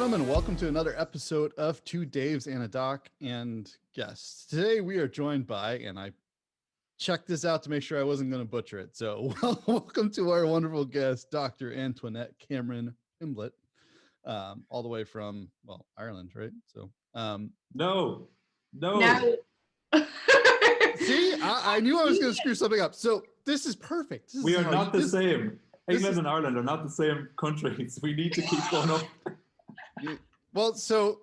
gentlemen, welcome to another episode of Two Daves and a Doc and Guests. Today we are joined by, and I checked this out to make sure I wasn't going to butcher it. So welcome to our wonderful guest, Dr. Antoinette Cameron-Pimblett, all the way from, well, Ireland, right? So No. See, I knew I was going to screw something up. So this is perfect. We are not the same. England and Ireland are not the same countries. We need to keep going up. Well, so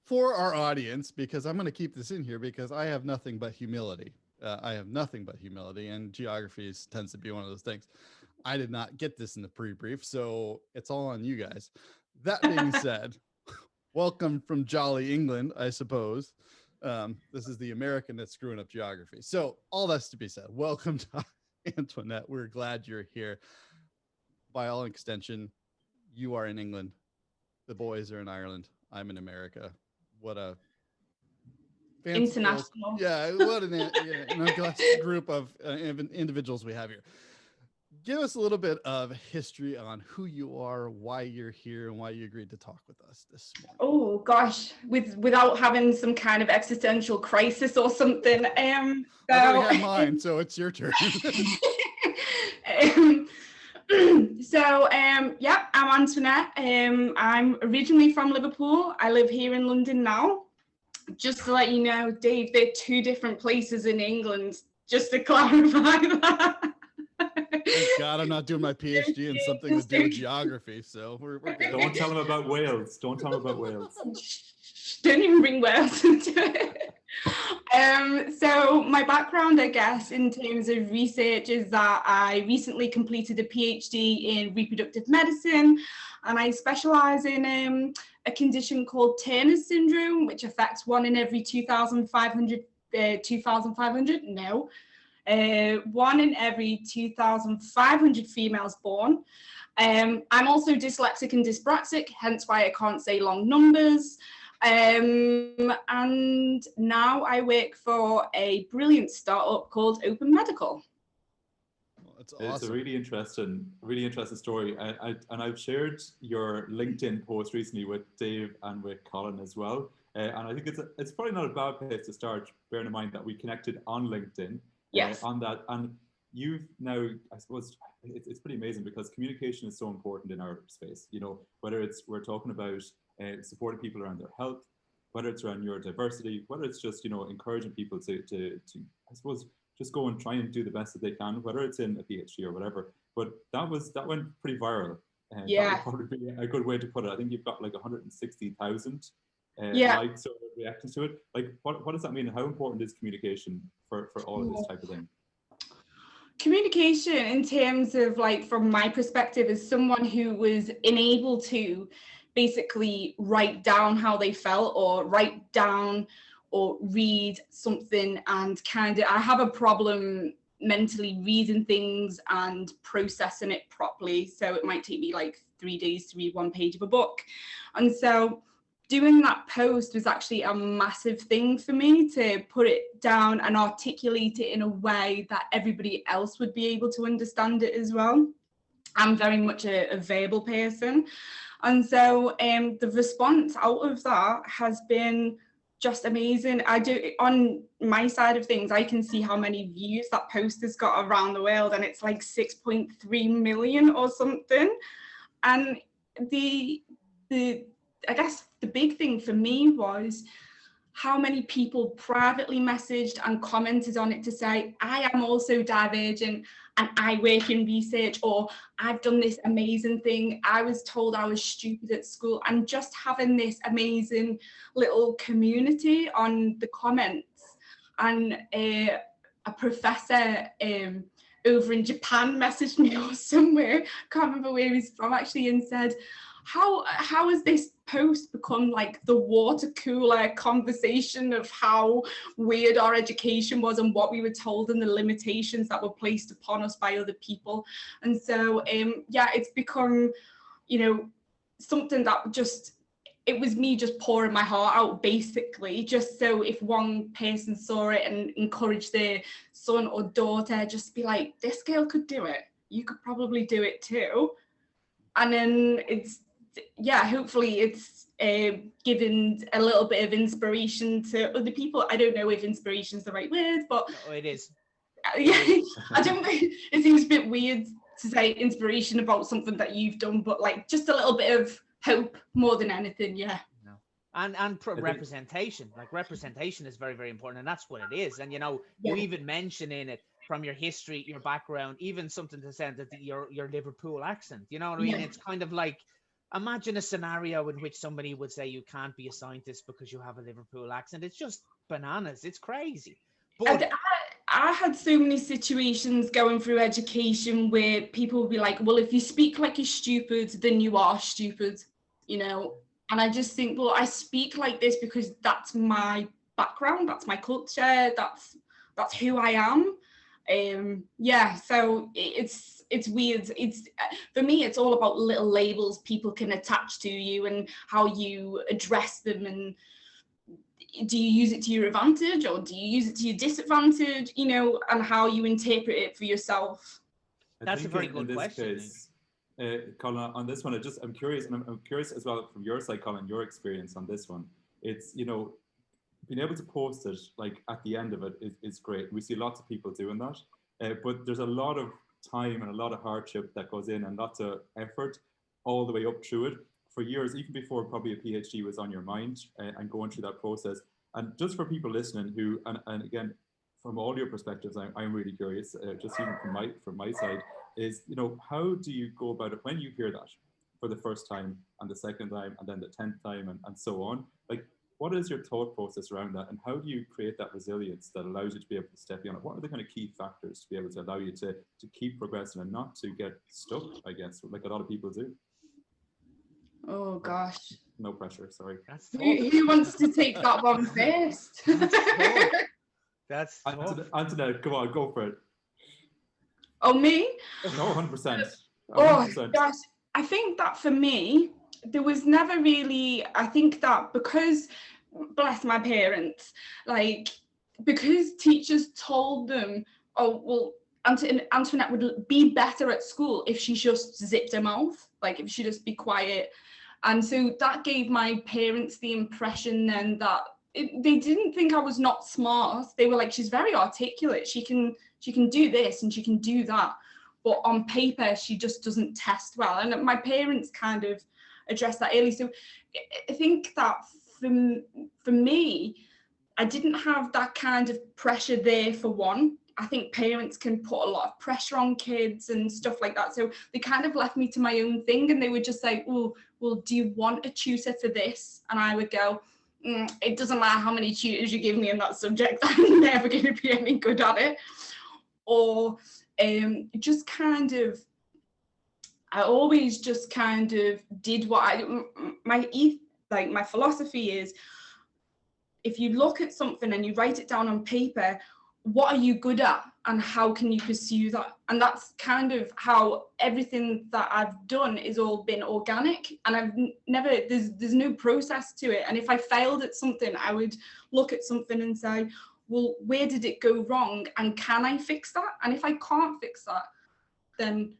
for our audience, because I'm going to keep this in here because I have nothing but humility. And geography tends to be one of those things. I did not get this in the pre-brief, so it's all on you guys. That being said, welcome from jolly England, I suppose. This is the American that's screwing up geography. So all that's to be said. Welcome to Antoinette. We're glad you're here. By all extension, you are in England. The boys are in Ireland. I'm in America. What a international. Yeah, what an group of individuals we have here. Give us a little bit of history on who you are, why you're here, and why you agreed to talk with us this morning. Oh gosh, without having some kind of existential crisis or something. I already had mine, so it's your turn. Yeah, I'm Antoinette. I'm originally from Liverpool. I live here in London now. Just to let you know, Dave, they're two different places in England, just to clarify that. Thank God I'm not doing my PhD in something to do with geography, so we're good. Don't tell them about Wales. Don't even bring Wales into it. So my background, I guess, in terms of research is that I recently completed a PhD in reproductive medicine, and I specialise in a condition called Turner's syndrome, which affects 1 in every 2,500 females born. I'm also dyslexic and dyspraxic, hence why I can't say long numbers. And now I work for a brilliant startup called Open Medical. Well, that's awesome. It's a really interesting story. And I've shared your LinkedIn post recently with Dave and with Colin as well. And I think it's probably not a bad place to start, bearing in mind that we connected on LinkedIn. Yes. On that, and you've now, I suppose, it's pretty amazing because communication is so important in our space. You know, whether we're talking about supporting people around their health, whether it's around neurodiversity, whether it's just, encouraging people to I suppose, just go and try and do the best that they can, whether it's in a PhD or whatever. But that went pretty viral. Yeah. That would probably be a good way to put it. I think you've got like 160,000 likes or reactions to it. Like, what does that mean? How important is communication for all of this type of thing? Communication, in terms of, like, from my perspective, as someone who was unable to basically write down how they felt or write down or read something, and I have a problem mentally reading things and processing it properly. So it might take me like 3 days to read one page of a book. And so doing that post was actually a massive thing for me, to put it down and articulate it in a way that everybody else would be able to understand it as well. I'm very much a verbal person. And so the response out of that has been just amazing. On my side of things, I can see how many views that post has got around the world, and it's like 6.3 million or something. And I guess the big thing for me was how many people privately messaged and commented on it to say, I am also divergent and I work in research, or I've done this amazing thing. I was told I was stupid at school. And just having this amazing little community on the comments. And a professor over in Japan messaged me or somewhere, can't remember where he's from actually, and said, how has this post become like the water cooler conversation of how weird our education was and what we were told and the limitations that were placed upon us by other people? And so it's become, something that it was me just pouring my heart out, basically, just so if one person saw it and encouraged their son or daughter, just be like, this girl could do it, you could probably do it too. And then it's yeah, hopefully it's given a little bit of inspiration to other people. I don't know if inspiration is the right word, but Oh, it is. yeah, I don't know. It seems a bit weird to say inspiration about something that you've done, but like just a little bit of hope more than anything. Yeah. No. And representation, like representation is very, very important, and that's what it is. And you know, you even mention in it from your history, your background, even something to say that your Liverpool accent. You know what I mean? It's kind of like, imagine a scenario in which somebody would say you can't be a scientist because you have a Liverpool accent. It's just bananas. It's crazy. But I had so many situations going through education where people would be like, well, if you speak like you're stupid, then you are stupid, you know? And I just think, well, I speak like this because that's my background, that's my culture, that's who I am. So it's weird. It's, for me, it's all about little labels people can attach to you and how you address them, and do you use it to your advantage or do you use it to your disadvantage, you know, and how you interpret it for yourself. That's a very good question. Colin, on this one, I'm curious, and I'm curious as well from your side, Colin, your experience on this one. It's, you know, being able to post it like at the end of it is great. We see lots of people doing that, but there's a lot of time and a lot of hardship that goes in and lots of effort all the way up through it for years, even before probably a PhD was on your mind, and going through that process. And just for people listening who, and again, from all your perspectives, I'm really curious, just even from my side, is, you know, how do you go about it when you hear that for the first time and the second time and then the 10th time and so on? Like, what is your thought process around that, and how do you create that resilience that allows you to be able to step beyond it? What are the kind of key factors to be able to allow you to keep progressing and not to get stuck, I guess, like a lot of people do? Oh gosh. No pressure, sorry. That's tough. Who wants to take that one first? That's tough. Antoinette, come on, go for it. Oh, me? No, 100%. 100%. Oh gosh, I think that for me, there was never really, I think that because, bless my parents, like, because teachers told them, oh, well, Antoinette would be better at school if she just zipped her mouth, like if she just be quiet. And so that gave my parents the impression then that they didn't think I was not smart. They were like, she's very articulate. She can do this and she can do that. But on paper, she just doesn't test well. And my parents kind of addressed that early. So I think that for me, I didn't have that kind of pressure there for one. I think parents can put a lot of pressure on kids and stuff like that. So they kind of left me to my own thing, and they would just say, oh, well, do you want a tutor for this? And I would go, it doesn't matter how many tutors you give me in that subject, I'm never going to be any good at it. Or just kind of, I always just kind of did what my philosophy is, if you look at something and you write it down on paper, what are you good at and how can you pursue that? And that's kind of how everything that I've done is all been organic, and I've never, there's no process to it. And if I failed at something, I would look at something and say, well, where did it go wrong and can I fix that? And if I can't fix that, then,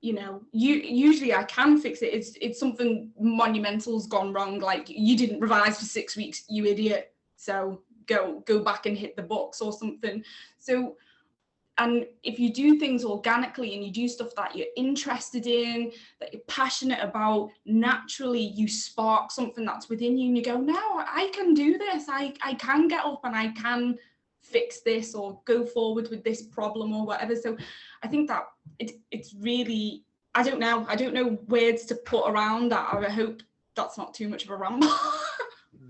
you know, usually I can fix it. It's something monumental's gone wrong, like you didn't revise for 6 weeks, you idiot. So go back and hit the books or something. So, and if you do things organically and you do stuff that you're interested in, that you're passionate about, naturally you spark something that's within you and you go, no, I can do this. I can get up and I can fix this or go forward with this problem or whatever. So I think that it's really, I don't know words to put around that. I hope that's not too much of a ramble.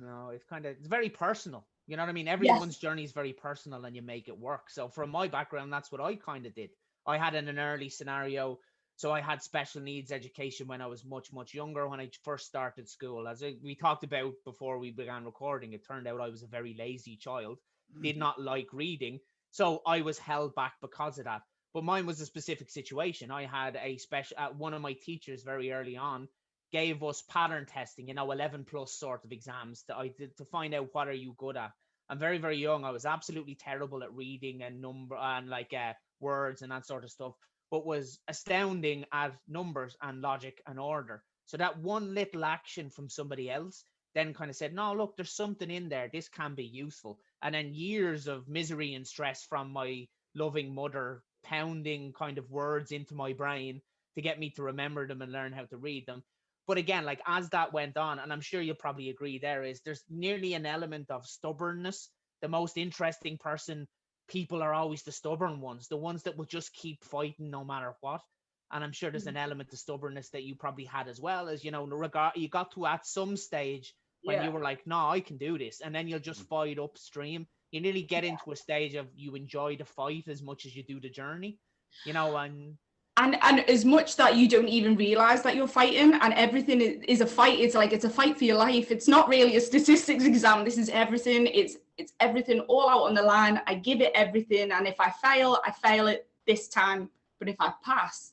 No, it's very personal. You know what I mean? Everyone's journey is very personal and you make it work. So from my background, that's what I kind of did. I had an early scenario. So I had special needs education when I was much, much younger, when I first started school. As we talked about before we began recording, it turned out I was a very lazy child, did not like reading. So I was held back because of that. But mine was a specific situation. I had one of my teachers very early on gave us pattern testing, 11 plus sort of exams that I did to find out what are you good at. I'm very, very young. I was absolutely terrible at reading and number and words and that sort of stuff, but was astounding at numbers and logic and order. So that one little action from somebody else then kind of said, no, look, there's something in there. This can be useful. And then years of misery and stress from my loving mother pounding kind of words into my brain to get me to remember them and learn how to read them. But again, like as that went on, and I'm sure you'll probably agree there's nearly an element of stubbornness. The most interesting people are always the stubborn ones, the ones that will just keep fighting no matter what. And I'm sure there's an element of stubbornness that you probably had as well, as, you know, you got to at some stage when you were like, no, I can do this. And then you'll just fight upstream. You nearly get into a stage of you enjoy the fight as much as you do the journey, you know, and as much that you don't even realize that you're fighting, and everything is a fight. It's like, it's a fight for your life. It's not really a statistics exam. This is everything. It's everything all out on the line. I give it everything. And if I fail it this time. But if I pass,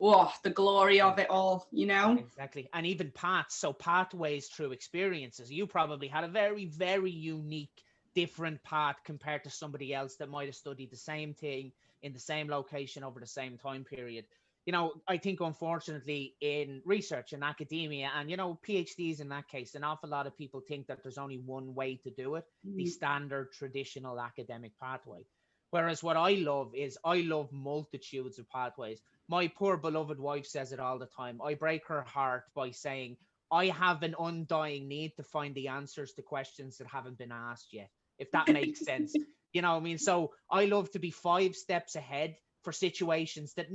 oh, the glory of it all, you know? Exactly. And even pathways through experiences. You probably had a very, very unique, different path compared to somebody else that might have studied the same thing in the same location over the same time period. You know, I think unfortunately in research and academia and, you know, PhDs in that case, an awful lot of people think that there's only one way to do it, the standard traditional academic pathway. Whereas what I love multitudes of pathways. My poor beloved wife says it all the time. I break her heart by saying, I have an undying need to find the answers to questions that haven't been asked yet, if that makes sense. You know what I mean? So I love to be 5 steps ahead for situations that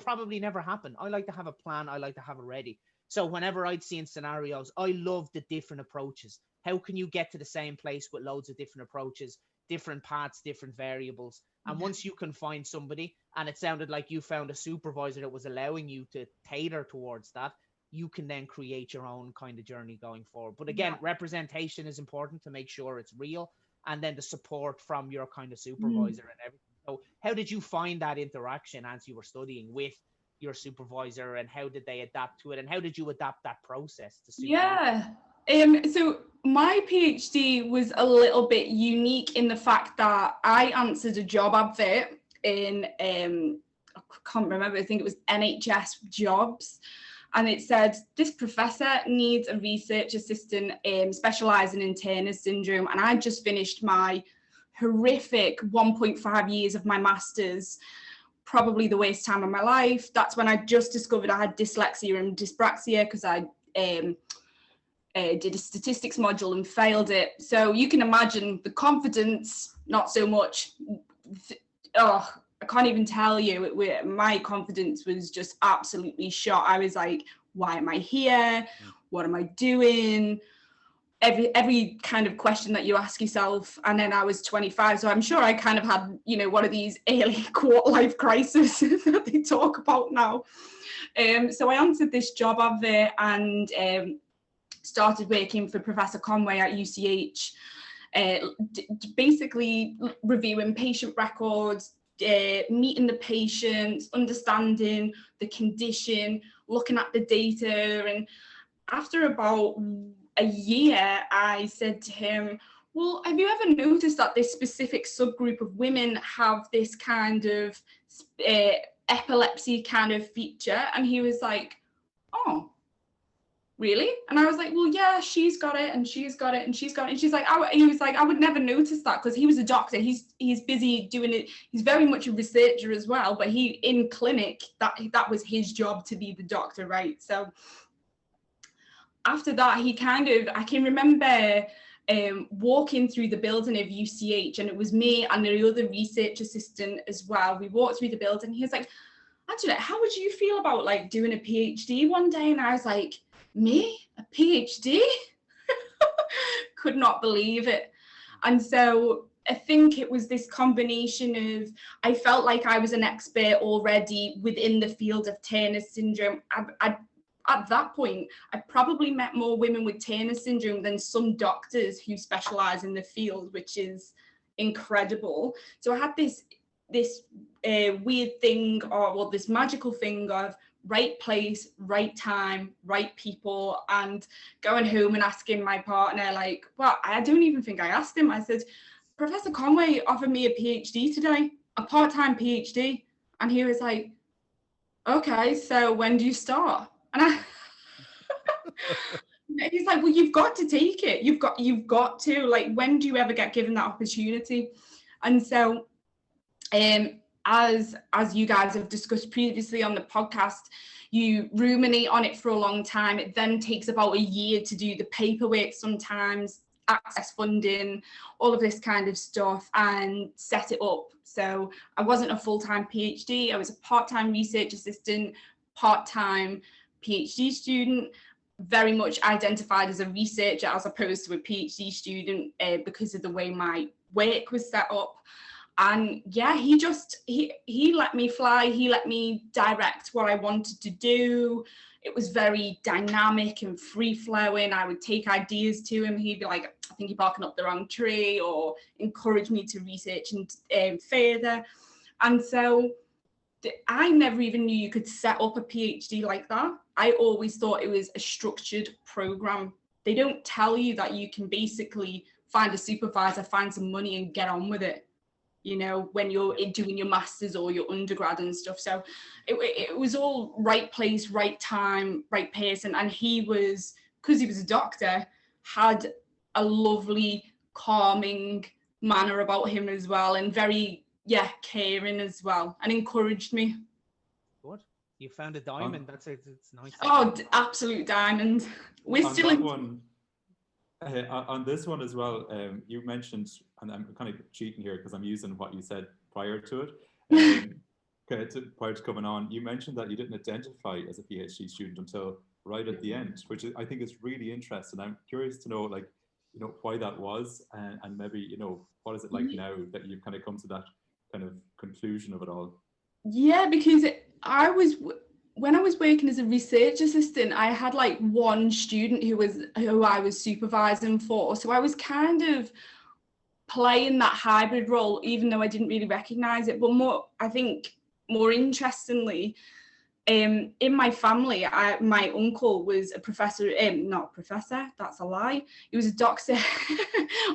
probably never happen. I like to have a plan. I like to have it ready. So whenever I'd seen scenarios, I love the different approaches. How can you get to the same place with loads of different approaches, different paths, different variables? And once you can find somebody, and it sounded like you found a supervisor that was allowing you to tailor towards that, you can then create your own kind of journey going forward. But again, representation is important to make sure it's real, and then the support from your kind of supervisor and everything. So how did you find that interaction as you were studying with your supervisor, and how did they adapt to it, and how did you adapt that process to suit you? So my PhD was a little bit unique in the fact that I answered a job advert in I can't remember, I think it was NHS Jobs, and it said this professor needs a research assistant specialising in Turner syndrome. And I just finished my horrific 1.5 years of my master's, probably the waste time of my life. That's when I just discovered I had dyslexia and dyspraxia, because I did a statistics module and failed it. So you can imagine the confidence, not so much. I can't even tell you. My confidence was just absolutely shot. I was like, why am I here? What am I doing? Every kind of question that you ask yourself. And then I was 25, so I'm sure I kind of had, you know, one of these early quarter-life crises that they talk about now. So I answered this job advert and started working for Professor Conway at UCH, basically reviewing patient records, meeting the patients, understanding the condition, looking at the data. And after about a year, I said to him, well, have you ever noticed that this specific subgroup of women have this kind of epilepsy kind of feature? And he was like, oh, really? And I was like, well, yeah, she's got it, and she's got it, and she's got it. And she's like, he was like, I would never notice that, because he was a doctor. He's busy doing it. He's very much a researcher as well, but he in clinic, that was his job, to be the doctor, right? So after that, I can remember walking through the building of UCH, and it was me and the other research assistant as well. We walked through the building. He was like, Antoinette, how would you feel about like doing a PhD one day? And I was like, me? A PhD? Could not believe it. And so I think it was this combination of, I felt like I was an expert already within the field of Turner syndrome. At that point, I probably met more women with Turner syndrome than some doctors who specialise in the field, which is incredible. So I had this weird thing, this magical thing of right place, right time, right people, and going home and asking my partner, like, well, I don't even think I asked him. I said, Professor Conway offered me a PhD today, a part-time PhD. And he was like, okay, so when do you start? And He's like, well, you've got to take it. You've got to, like, when do you ever get given that opportunity? And so, as you guys have discussed previously on the podcast, you ruminate on it for a long time. It then takes about a year to do the paperwork sometimes, access funding, all of this kind of stuff, and set it up. So I wasn't a full-time PhD. I was a part-time research assistant, part-time PhD student, very much identified as a researcher as opposed to a PhD student because of the way my work was set up. And yeah, he let me fly. He let me direct what I wanted to do. It was very dynamic and free flowing. I would take ideas to him. He'd be like, I think you're barking up the wrong tree, or encourage me to research and further. And so I never even knew you could set up a PhD like that. I always thought it was a structured program. They don't tell you that you can basically find a supervisor, find some money and get on with it, you know, when you're doing your master's or your undergrad and stuff. So it was all right place, right time, right person. And he was, because he was a doctor, had a lovely, calming manner about him as well, and very, caring as well, and encouraged me. Good. You found a diamond. That's it. It's nice. Oh, absolute diamond. We're still in one. On this one as well, you mentioned, and I'm kind of cheating here because I'm using what you said prior to it. Prior to coming on, you mentioned that you didn't identify as a PhD student until right at the end, which I think is really interesting. I'm curious to know, like, you know, why that was, and maybe, you know, what is it like now that you've kind of come to that kind of conclusion of it all? Yeah, because when I was working as a research assistant, I had like one student who I was supervising for. So I was kind of playing that hybrid role, even though I didn't really recognize it. But more interestingly, in my family, my uncle was a professor, not a professor, that's a lie. He was a doctor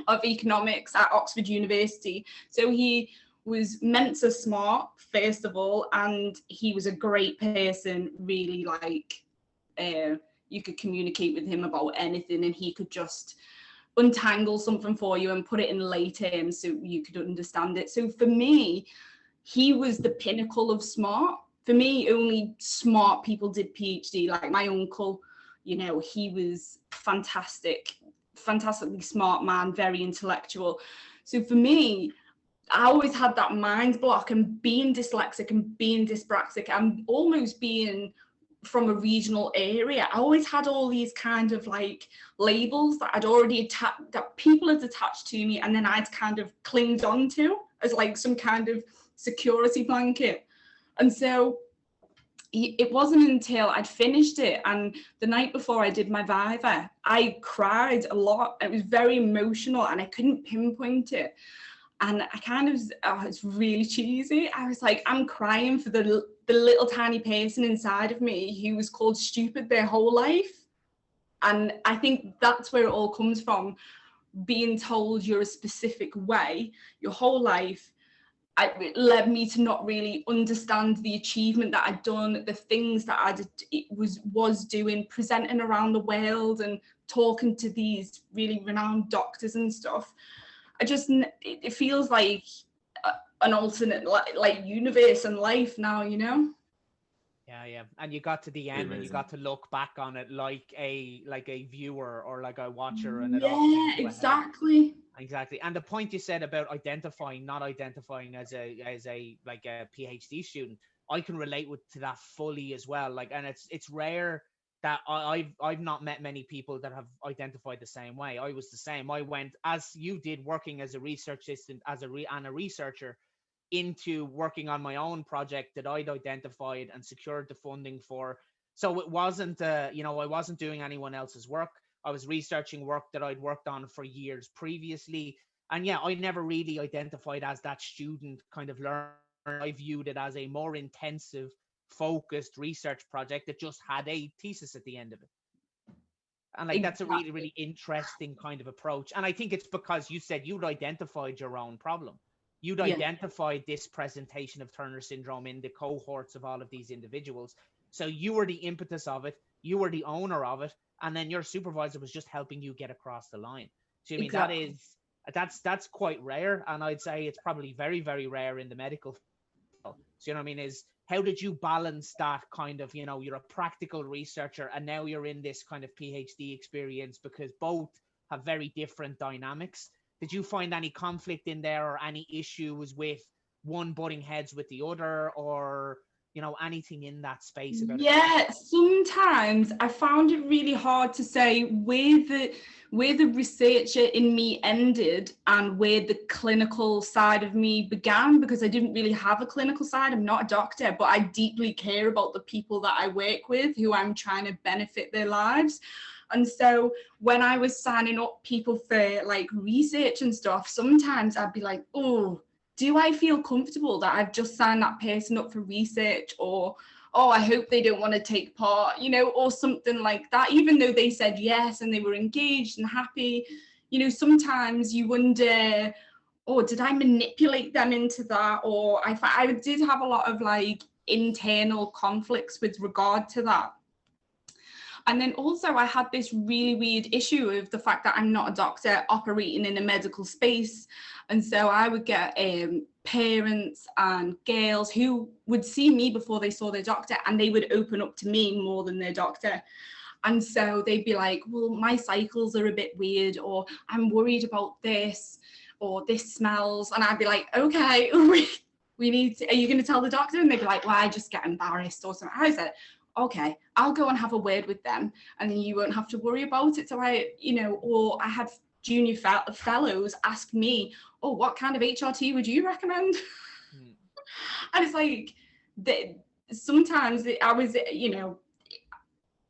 of economics at Oxford University. So he was Mensa smart, first of all, and he was a great person, really, like, you could communicate with him about anything and he could just untangle something for you and put it in lay terms so you could understand it. So for me, he was the pinnacle of smart. For me, only smart people did PhD. Like my uncle, you know, he was fantastically smart man, very intellectual. So for me, I always had that mind block, and being dyslexic and being dyspraxic and almost being from a regional area, I always had all these kind of like labels that I'd already that people had attached to me, and then I'd kind of clinged on to as like some kind of security blanket. And so it wasn't until I'd finished it, and the night before I did my Viva, I cried a lot. It was very emotional and I couldn't pinpoint it. And I kind of, it's really cheesy. I was like, I'm crying for the little tiny person inside of me who was called stupid their whole life. And I think that's where it all comes from. Being told you're a specific way your whole life, it led me to not really understand the achievement that I'd done, the things that I was doing, presenting around the world and talking to these really renowned doctors and stuff. It feels like an alternate like universe and life now, you know? Yeah. And you got to the end and you got to look back on it like a viewer or like a watcher, and exactly. Exactly. And the point you said about not identifying as a PhD student, I can relate to that fully as well. Like, and it's rare that I've not met many people that have identified the same way. I was the same. I went, as you did, working as a research assistant and a researcher, into working on my own project that I'd identified and secured the funding for. So it wasn't, I wasn't doing anyone else's work. I was researching work that I'd worked on for years previously. And yeah, I never really identified as that student kind of learner. I viewed it as a more intensive, focused research project that just had a thesis at the end of it. And like, that's a really, really interesting kind of approach. And I think it's because you said you'd identified your own problem. You'd identified this presentation of Turner syndrome in the cohorts of all of these individuals. So you were the impetus of it. You were the owner of it. and then your supervisor was just helping you get across the line. So I mean, Exactly. that's quite rare, and I'd say it's probably very, very rare in the medical field. So you know what I mean, is how did you balance that kind of, you know, you're a practical researcher and now you're in this kind of PhD experience, because both have very different dynamics. Did you find any conflict in there, or any issues with one butting heads with the other, or, you know, anything in that space about it? Yeah, sometimes I found it really hard to say where the researcher in me ended and where the clinical side of me began, because I didn't really have a clinical side. I'm not a doctor, but I deeply care about the people that I work with, who I'm trying to benefit their lives. And so when I was signing up people for like research and stuff, sometimes I'd be like, oh, do I feel comfortable that I've just signed that person up for research? Or, oh, I hope they don't want to take part, you know, or something like that, even though they said yes and they were engaged and happy. You know, sometimes you wonder, oh, did I manipulate them into that? Or I did have a lot of like internal conflicts with regard to that. And then also I had this really weird issue of the fact that I'm not a doctor operating in a medical space. And so I would get parents and girls who would see me before they saw their doctor, and they would open up to me more than their doctor. And so they'd be like, well, my cycles are a bit weird, or I'm worried about this, or this smells. And I'd be like, okay, we need to, are you going to tell the doctor? And they'd be like, well, I just get embarrassed or something. I said, okay, I'll go and have a word with them, and then you won't have to worry about it. So I, you know, or I had junior fellows ask me, oh, what kind of HRT would you recommend? And it's like, sometimes I was, you know,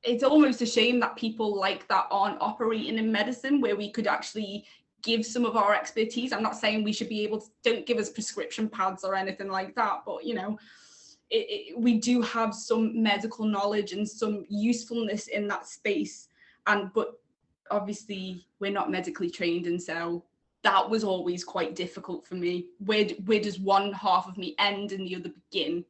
it's almost a shame that people like that aren't operating in medicine, where we could actually give some of our expertise. I'm not saying we should be able to, don't give us prescription pads or anything like that, but, you know, we do have some medical knowledge and some usefulness in that space. But obviously we're not medically trained, and so that was always quite difficult for me. Where does one half of me end and the other begin?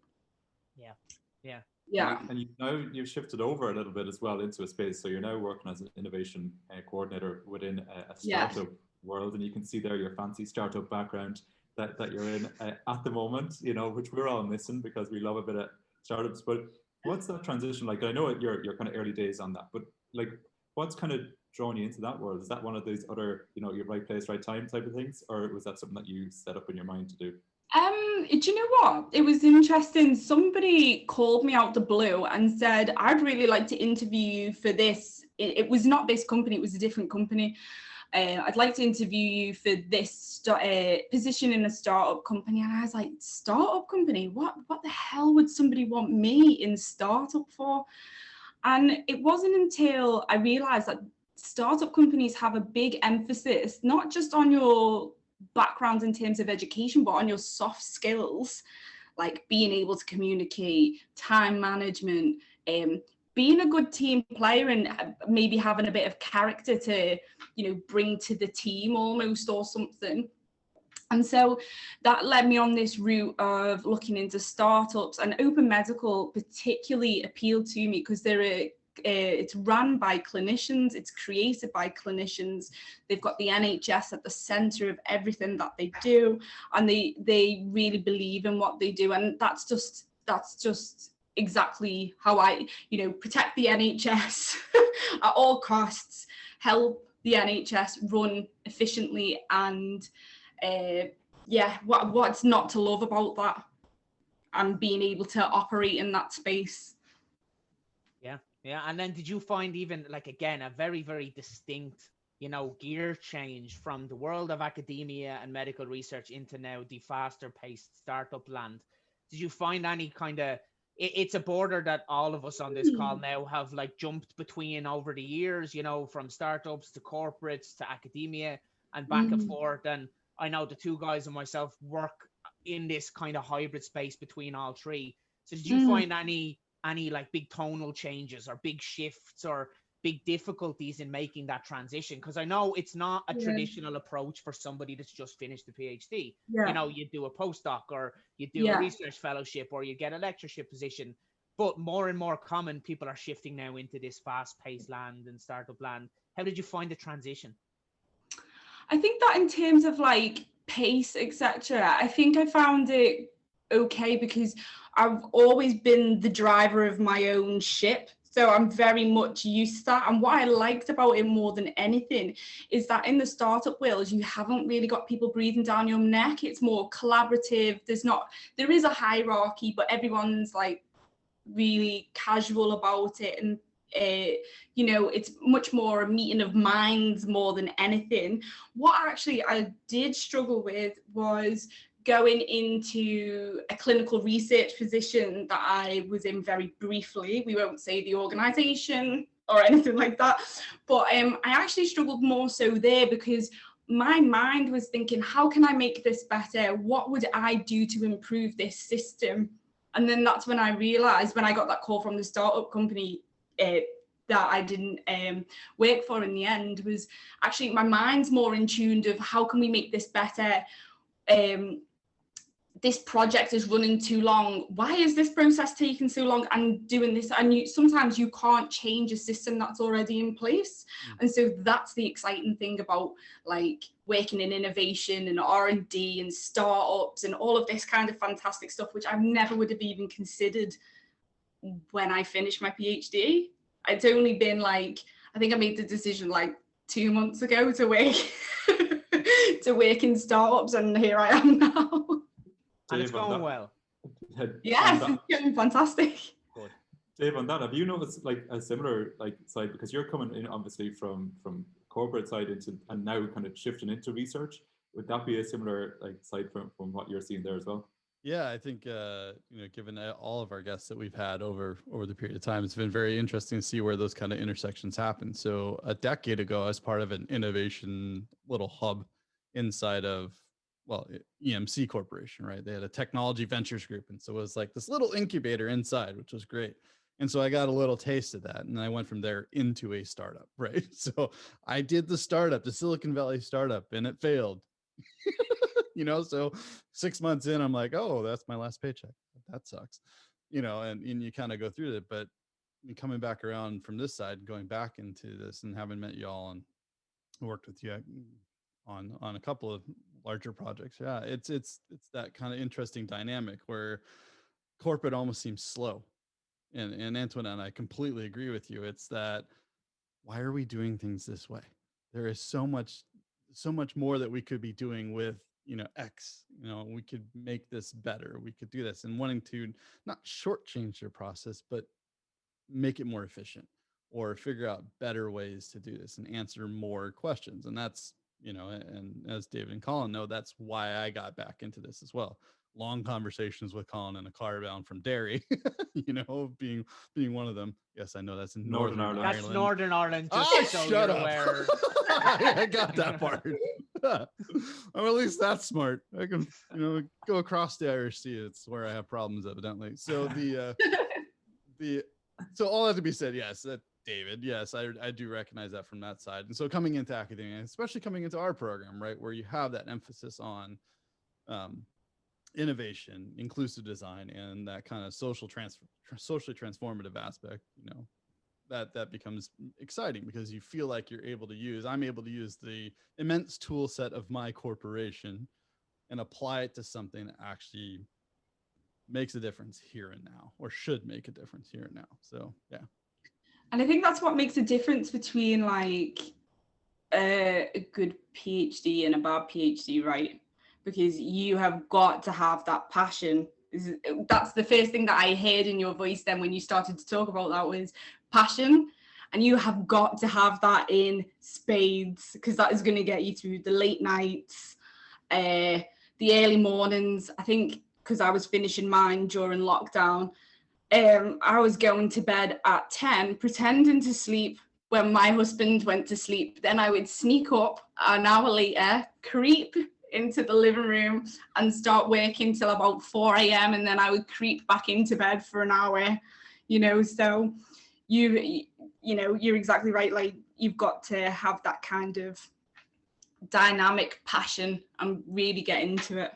Yeah. And you've shifted over a little bit as well into a space. So you're now working as an innovation coordinator within a startup world, and you can see there your fancy startup background that you're in at the moment, you know, which we're all missing because we love a bit of startups. But what's that transition like? I know you're kind of early days on that, but like, what's kind of drawn you into that world? Is that one of those other, you know, your right place, right time type of things, or was that something that you set up in your mind to do? Do you know what? It was interesting. Somebody called me out the blue and said, I'd really like to interview you for this. It was not this company, it was a different company. I'd like to interview you for this position in a startup company. And I was like, startup company? What the hell would somebody want me in startup for? And it wasn't until I realized that startup companies have a big emphasis, not just on your background in terms of education, but on your soft skills, like being able to communicate, time management, being a good team player, and maybe having a bit of character to, you know, bring to the team almost, or something. And so that led me on this route of looking into startups, and Open Medical particularly appealed to me because it's run by clinicians, it's created by clinicians, they've got the NHS at the center of everything that they do, and they really believe in what they do. And that's just exactly how I, you know, protect the NHS at all costs, help the NHS run efficiently, and what's not to love about that, and being able to operate in that space. Yeah. And then did you find even, like, again, a very, very distinct, you know, gear change from the world of academia and medical research into now the faster paced startup land? Did you find any kind of, it's a border that all of us on this call now have like jumped between over the years, you know, from startups to corporates to academia and back and forth. And I know the two guys and myself work in this kind of hybrid space between all three. So did you find any like big tonal changes or big shifts or big difficulties in making that transition? Because I know it's not a traditional approach for somebody that's just finished a PhD. You know, you do a postdoc, or you do a research fellowship, or you get a lectureship position. but more and more common. People are shifting now into this fast-paced land and startup land. How did you find the transition? I think that in terms of like pace, etc., I think I found it okay because I've always been the driver of my own ship. So I'm very much used to that. And what I liked about it more than anything is that in the startup world, you haven't really got people breathing down your neck. It's more collaborative. There is a hierarchy, but everyone's like really casual about it. And it's much more a meeting of minds more than anything. What actually I did struggle with was going into a clinical research position that I was in very briefly. We won't say the organisation or anything like that, but I actually struggled more so there because my mind was thinking, how can I make this better? What would I do to improve this system? And then that's when I realised, when I got that call from the startup company that I didn't work for in the end, was actually my mind's more in tune of how can we make this better? This project is running too long. Why is this process taking so long and doing this? And sometimes you can't change a system that's already in place. And so that's the exciting thing about like working in innovation and R&D and startups and all of this kind of fantastic stuff, which I never would have even considered when I finished my PhD. It's only been like, I think I made the decision like 2 months ago to work in startups, and here I am now. And it's going well. Yes, it's going fantastic. Good. Dave, on that, have you noticed like a similar like side, because you're coming in obviously from corporate side into and now kind of shifting into research? Would that be a similar like side from what you're seeing there as well? Yeah, I think given all of our guests that we've had over the period of time, it's been very interesting to see where those kind of intersections happen. So a decade ago, I was part of an innovation little hub inside of EMC Corporation, right? They had a technology ventures group. And so it was like this little incubator inside, which was great. And so I got a little taste of that. And I went from there into a startup, right? So I did the startup, the Silicon Valley startup, and it failed. So 6 months in, I'm like, oh, that's my last paycheck. That sucks. And you kind of go through it. But coming back around from this side, going back into this and having met y'all and worked with you on a couple of larger projects. Yeah, it's that kind of interesting dynamic where corporate almost seems slow. And Antoinette and I completely agree with you. It's that, why are we doing things this way? There is so much more that we could be doing with X. We could make this better. We could do this, and wanting to not shortchange your process, but make it more efficient or figure out better ways to do this and answer more questions. And that's and as David and Colin know, that's why I got back into this as well. Long conversations with Colin in a car bound from Derry, being one of them. Yes, I know that's in Northern Ireland. That's Northern Ireland. Just so shut you're up. aware. I got that part. At least that's smart. I can, go across the Irish Sea. It's where I have problems, evidently. So so all that to be said, yes, David, yes, I do recognize that from that side. And so coming into academia, especially coming into our program, right, where you have that emphasis on innovation, inclusive design, and that kind of socially transformative aspect, that becomes exciting because you feel like I'm able to use the immense tool set of my corporation and apply it to something that actually makes a difference here and now, or should make a difference here and now. So, yeah. And I think that's what makes a difference between like a good PhD and a bad PhD, right? Because you have got to have that passion. That's the first thing that I heard in your voice then when you started to talk about that, was passion. And you have got to have that in spades, because that is going to get you through the late nights, the early mornings. I think because I was finishing mine during lockdown, I was going to bed at 10, pretending to sleep when my husband went to sleep. Then I would sneak up an hour later, creep into the living room and start working till about 4 a.m. And then I would creep back into bed for an hour, so you're exactly right. Like, you've got to have that kind of dynamic passion and really get into it.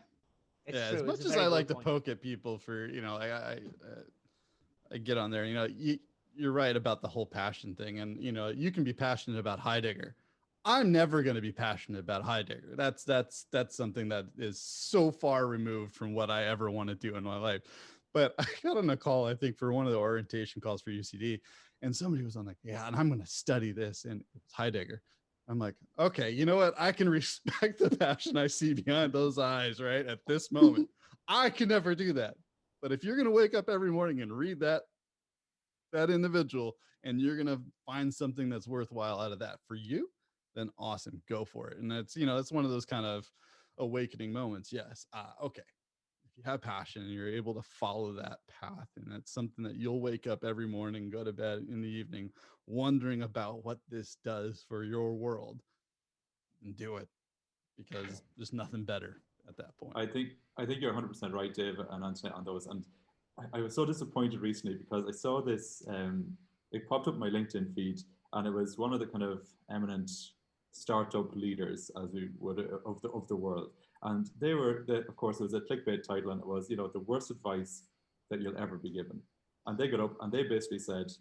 As much as I like to poke at people for, get on there. You're right about the whole passion thing, and you can be passionate about Heidegger. I'm never going to be passionate about Heidegger. That's something that is so far removed from what I ever want to do in my life. But I got on a call, I think, for one of the orientation calls for UCD, and somebody was on like, yeah, and I'm going to study this, and it's Heidegger. I'm like, okay, you know what? I can respect the passion I see behind those eyes, right? At this moment, I can never do that. But if you're going to wake up every morning and read that individual, and you're going to find something that's worthwhile out of that for you, then awesome, go for it. And that's, it's one of those kind of awakening moments. Yes. Okay. If you have passion and you're able to follow that path, and that's something that you'll wake up every morning, go to bed in the evening, wondering about what this does for your world, and do it, because there's nothing better at that point. I think you're 100% right, Dave and Antoinette, on those. And I was so disappointed recently because I saw this, it popped up in my LinkedIn feed, and it was one of the kind of eminent startup leaders, as we would, of the world. And they were, of course, it was a clickbait title, and it was, the worst advice that you'll ever be given. And they got up and they basically said,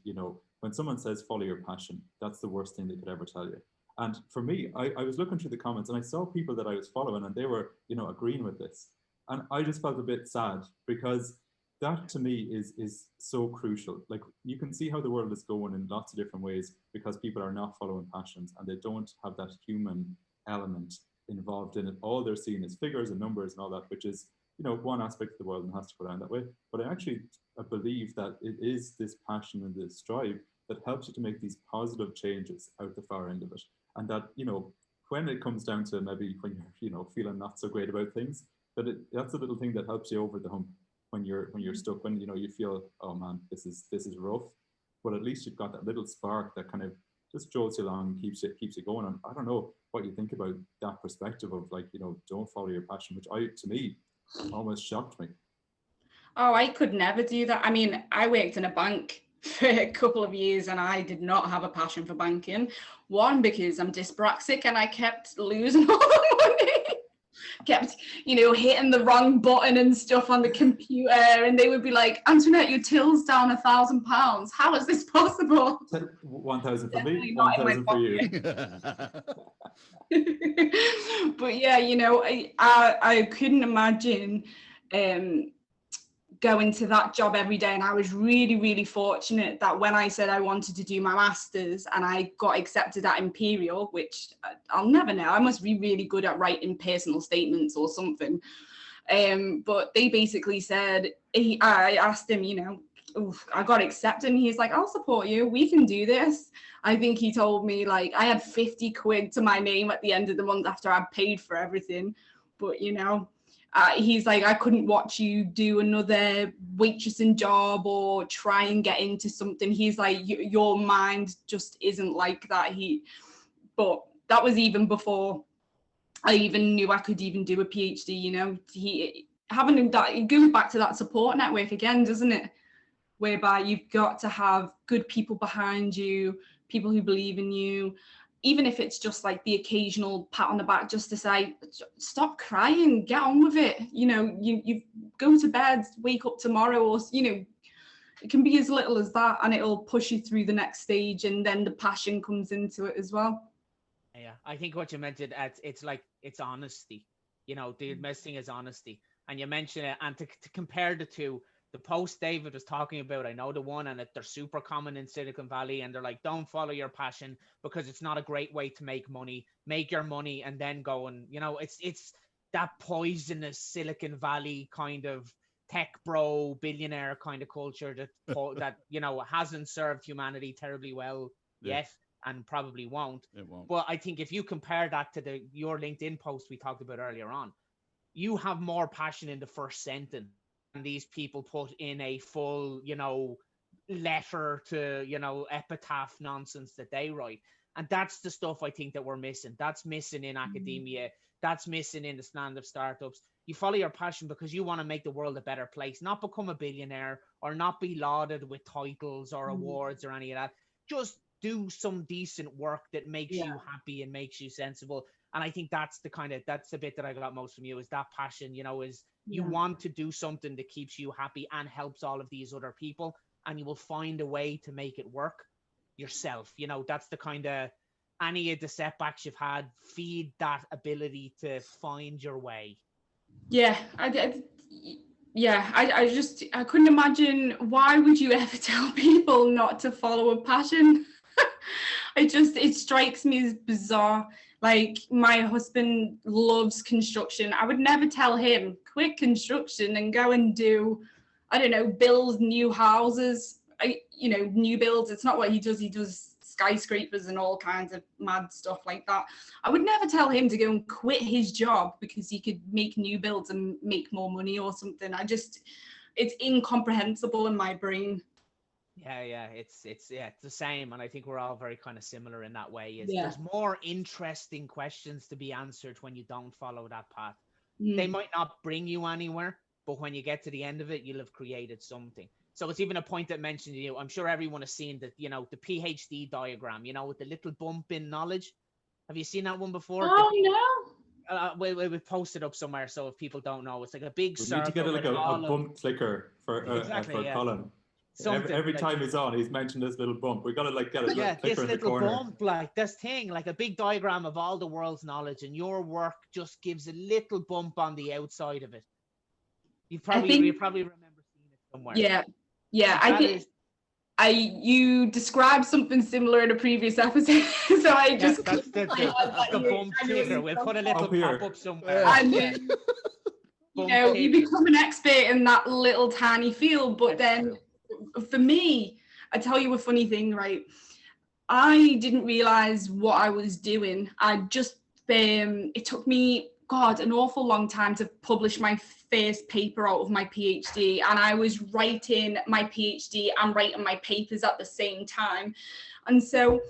when someone says follow your passion, that's the worst thing they could ever tell you. And for me, I was looking through the comments, and I saw people that I was following, and they were, agreeing with this. And I just felt a bit sad, because that to me is so crucial. Like, you can see how the world is going in lots of different ways, because people are not following passions, and they don't have that human element involved in it. All they're seeing is figures and numbers and all that, which is, one aspect of the world and has to go down that way. But I believe that it is this passion and this drive that helps you to make these positive changes out the far end of it. And that, when it comes down to maybe when you're, feeling not so great about things, that's a little thing that helps you over the hump when you're stuck, when, you feel, oh man, this is rough. But at least you've got that little spark that kind of just jolts you along and keeps you going. And I don't know what you think about that perspective of, like, don't follow your passion, which to me, almost shocked me. Oh, I could never do that. I mean, I worked in a bank for a couple of years, and I did not have a passion for banking. One, because I'm dyspraxic and I kept losing all the money. Kept, hitting the wrong button and stuff on the computer, and they would be like, Antoinette, your till's down £1,000. How is this possible? 1,000 for me, 1,000 for you. But yeah, I couldn't imagine going to that job every day. And I was really, really fortunate that when I said I wanted to do my master's and I got accepted at Imperial, which I'll never know, I must be really good at writing personal statements or something. But they basically said, I asked him, I got accepted, and he's like, I'll support you, we can do this. I think he told me, like, I had 50 quid to my name at the end of the month after I'd paid for everything. But, he's like, I couldn't watch you do another waitressing job or try and get into something. He's like, your mind just isn't like that. But that was even before I even knew I could even do a PhD. Having that, it goes back to that support network again, doesn't it? Whereby you've got to have good people behind you, people who believe in you. Even if it's just like the occasional pat on the back, just to say, stop crying, get on with it. You go to bed, wake up tomorrow, or, it can be as little as that, and it'll push you through the next stage. And then the passion comes into it as well. Yeah, I think what you mentioned, it's honesty. The best thing is honesty. And you mentioned it, and to compare the two, the post David was talking about, I know the one, and they're super common in Silicon Valley, and they're like, don't follow your passion because it's not a great way to make money. Make your money and then go and, it's that poisonous Silicon Valley kind of tech bro billionaire kind of culture that hasn't served humanity terribly well yet, and probably won't. It won't. But I think if you compare that to your LinkedIn post we talked about earlier on, you have more passion in the first sentence. And these people put in a full, letter to, epitaph nonsense that they write. And that's the stuff I think that we're missing. That's missing in academia. That's missing in the stand-up startups. You follow your passion because you want to make the world a better place, not become a billionaire or not be lauded with titles or awards or any of that. Just do some decent work that makes you happy and makes you sensible. And I think that's the bit that I got most from you, is that passion, is you want to do something that keeps you happy and helps all of these other people. and you will find a way to make it work yourself. You know, that's the kind of, any of the setbacks you've had, feed that ability to find your way. Yeah, I couldn't imagine, why would you ever tell people not to follow a passion? It strikes me as bizarre. Like, my husband loves construction. I would never tell him, quit construction and go and do, I don't know, build new houses, new builds. It's not what he does. He does skyscrapers and all kinds of mad stuff like that. I would never tell him to go and quit his job because he could make new builds and make more money or something. It's incomprehensible in my brain. Yeah, it's the same, and I think we're all very kind of similar in that way. There's more interesting questions to be answered when you don't follow that path. They might not bring you anywhere, but when you get to the end of it, you'll have created something. So it's even a point that mentioned to you. I'm sure everyone has seen that, the PhD diagram, with the little bump in knowledge. Have you seen that one before? Oh, no. We posted up somewhere, so if people don't know, it's like a big circle. We need to get like a bump clicker for Colin. Every time he's on, he's mentioned this little bump. We got to get a little clicker in the corner. Bump, like this thing, like a big diagram of all the world's knowledge, and your work just gives a little bump on the outside of it. You probably remember seeing it somewhere. Yeah. You described something similar in a previous episode, so I just that's the bump clicker. We'll put a little pop up somewhere. You become an expert in that little tiny field, but then for me, I tell you a funny thing, right? I didn't realize what I was doing. It took me, an awful long time to publish my first paper out of my PhD. And I was writing my PhD and writing my papers at the same time. And so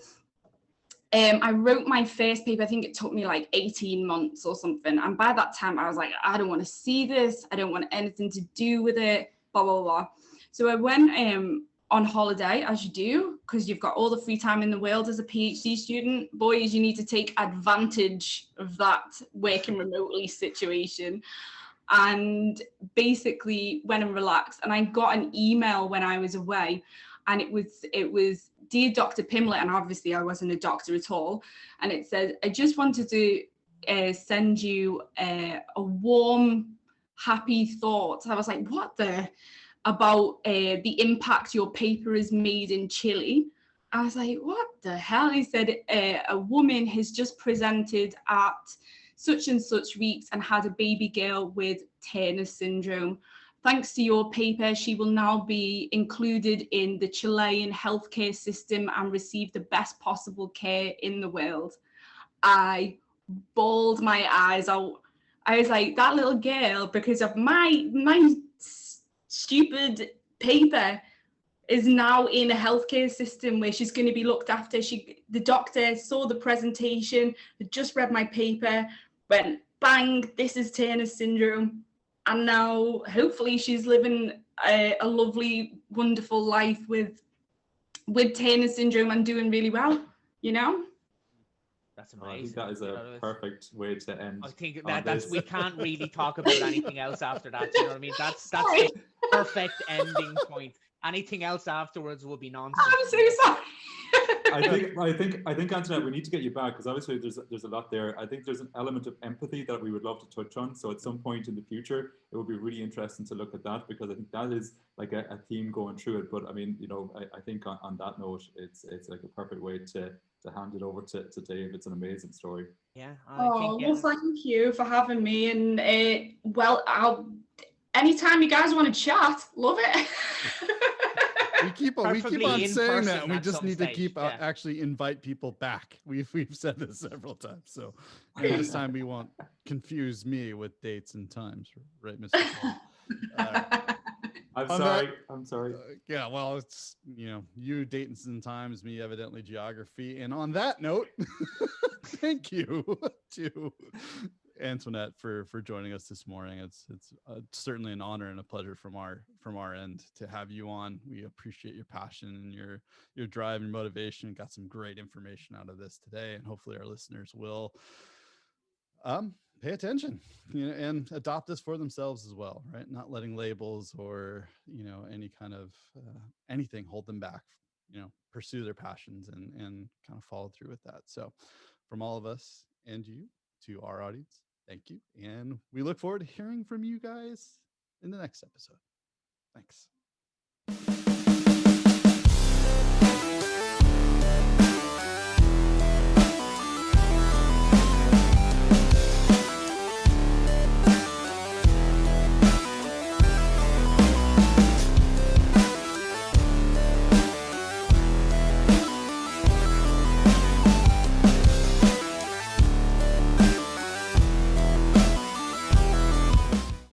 I wrote my first paper. I think it took me like 18 months or something. And by that time, I was like, I don't want to see this. I don't want anything to do with it, blah, blah, blah. So I went on holiday, as you do, because you've got all the free time in the world as a PhD student. Boys, you need to take advantage of that working remotely situation. And basically went and relaxed. And I got an email when I was away, and it was Dear Dr. Pimblett, and obviously I wasn't a doctor at all. And it said, I just wanted to send you a warm, happy thought. I was like, what about the impact your paper has made in Chile. I was like, what the hell? He said, a woman has just presented at such and such weeks and had a baby girl with Turner syndrome. Thanks to your paper, she will now be included in the Chilean healthcare system and receive the best possible care in the world. I bawled my eyes out. I was like, that little girl, because of my stupid paper, is now in a healthcare system where she's going to be looked after. The doctor saw the presentation, had just read my paper, went, bang, this is Turner syndrome. And now hopefully she's living a lovely, wonderful life with Turner syndrome and doing really well, That's amazing. I think that is a perfect way to end. I think that's we can't really talk about anything else after that. You know what I mean? That's the perfect ending point. Anything else afterwards will be nonsense. I'm so sorry. I think Antoinette, we need to get you back, because obviously there's a lot there. I think there's an element of empathy that we would love to touch on. So at some point in the future, it would be really interesting to look at that, because I think that is like a theme going through it. But I mean, I think on that note, it's like a perfect way to hand it over to Dave. It's an amazing story. Yeah. Well, thank you for having me. And anytime you guys want to chat, love it. We keep on saying that, and we just need to keep actually invite people back. We've said this several times, so this time we won't confuse me with dates and times, right, Mr. Paul? I'm sorry. Yeah, well, it's you dates and times, me evidently geography. And on that note, thank you to Antoinette for joining us this morning. It's certainly an honor and a pleasure from our end to have you on. We appreciate your passion and your drive and motivation. Got some great information out of this today, and hopefully our listeners will. pay attention, and adopt this for themselves as well, right? Not letting labels or, any kind of anything hold them back, pursue their passions and kind of follow through with that. So from all of us and you to our audience, thank you. And we look forward to hearing from you guys in the next episode. Thanks.